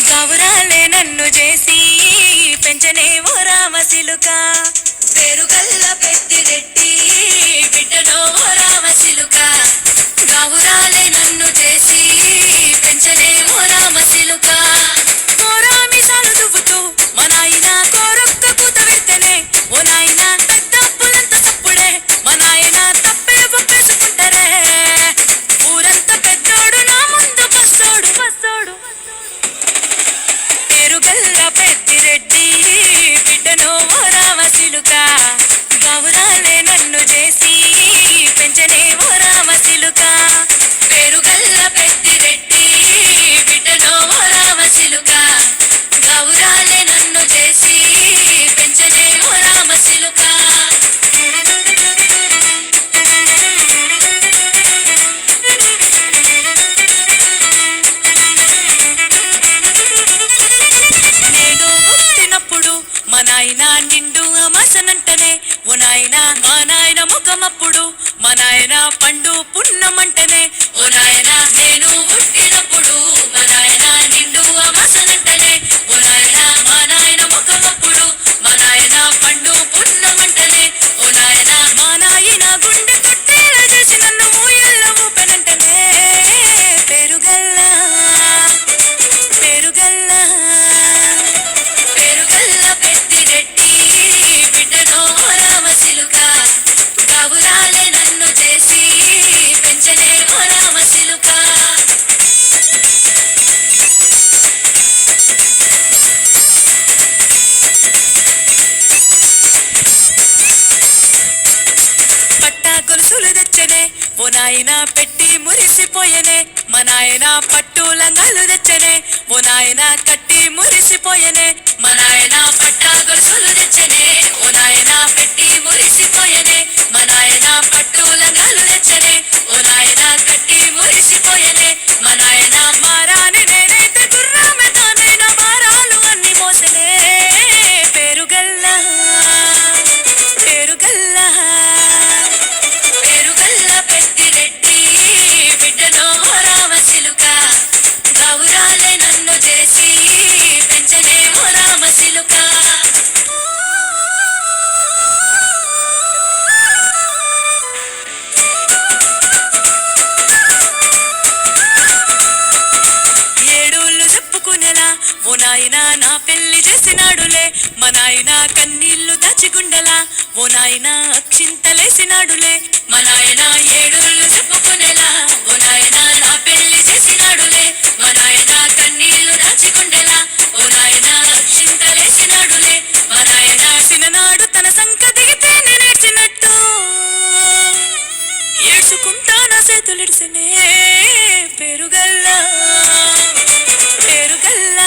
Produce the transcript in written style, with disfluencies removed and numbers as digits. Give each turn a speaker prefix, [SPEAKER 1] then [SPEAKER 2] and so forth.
[SPEAKER 1] గౌరాలే నన్ను చేసి పెంచనే ఓ రామశిలుక పేరుగల్ల పెద్దిరెడ్డి బిడ్డనో ఓ రామశిలుక గౌరాలే నన్ను చేసి పెంచనే ఓ రామశిలుక కోరామిసాలు దువ్వుతూ మా నాయన కోరొక్క కూత విడితేనే ఓ నాయన పెద్ద అప్పులంత తప్పుడే మా నాయన తప్పే ఒప్పేసుకుంటారే ఊరంతా పెద్దోడు నా ముందు బస్సోడు బస్సోడు పేరుగల్ల పెద్దిరెడ్డి బిడ్డనో ఓ రామశిలుక గౌరాలే నన్ను చేసి పెంచనే ఓ రామశిలుక పేరుగల్ల పెద్దిరెడ్డి బిడ్డనో ఓ రామశిలుక గౌరాలే నన్ను చేసి పెంచనే ఓ రామశిలుక మా నాయన నిండు అమాసనంటనే ఓ నాయన మా నాయన ముఖమప్పుడు మా నాయన పండు పున్నమంటనే ఓ నాయన నేను పుట్టినప్పుడు మా నాయన నిండు అమాసనంటనే ఓ నాయన మా నాయన ముఖమప్పుడు మా నాయన పండు పున్నమంటనే ఓ నాయన మా నాయన గుండె కొట్టేలా చేసి నన్ను ఊయల్ల ఊపెనంటనే పేరుగల్ల పేరుగల్ల పేరుగల్ల పెద్దిరెడ్డి బిడ్డనో ఓ రామశిలుక గౌరాలే నన్ను చేసి పెంచనే ఓ రామశిలుక పట్టా గొలుసులు తెచ్చనే ఓ నాయన పెట్టి మురిసిపోయనే మా నాయన పట్టు లంగాలు తెచ్చనే ఓ నాయన కట్టి మురిసిపోయనే మా నాయన పట్టా గొలుసులు తెచ్చనే ఓ నాయన పెట్టి మురిసిపోయనే మా నాయన పట్టు లంగాలు తెచ్చనే ఓ నాయన కట్టి మురిసిపోయనే మా నాయన మారాని నేనైతే గుర్రామె తానైనా మారాలు అన్ని మోసనే పేరుగల్ల పేరుగల్ల పేరుగల్ల పెద్దిరెడ్డి బిడ్డనో ఓ రామశిలుక గౌరాలే నన్ను చేసి పెంచనే ఓ రామశిలుక ఏడోళ్ళు చెప్పుకునేలా ఓ నాయన నా పెళ్లి చేసినాడులే మా నాయన కన్నీళ్లు దాచిగుండలా ఓ నాయన అక్షింతలేసినాడులే మా నాయన ఏడోళ్ళు చెప్పుకునేలా ఓ నాయన నా పెళ్లి చేసినాడులే మా నాయన కన్నీళ్లు దాచిగుండలా ఓ నాయన అక్షింతలేసినాడులే మా నాయన సిననాడు తన సంక దిగితే నేర్చినట్టు ఏడ్చుకుంటా నా చేతులిడిసనే పేరుగల్ల పేరుగల్ల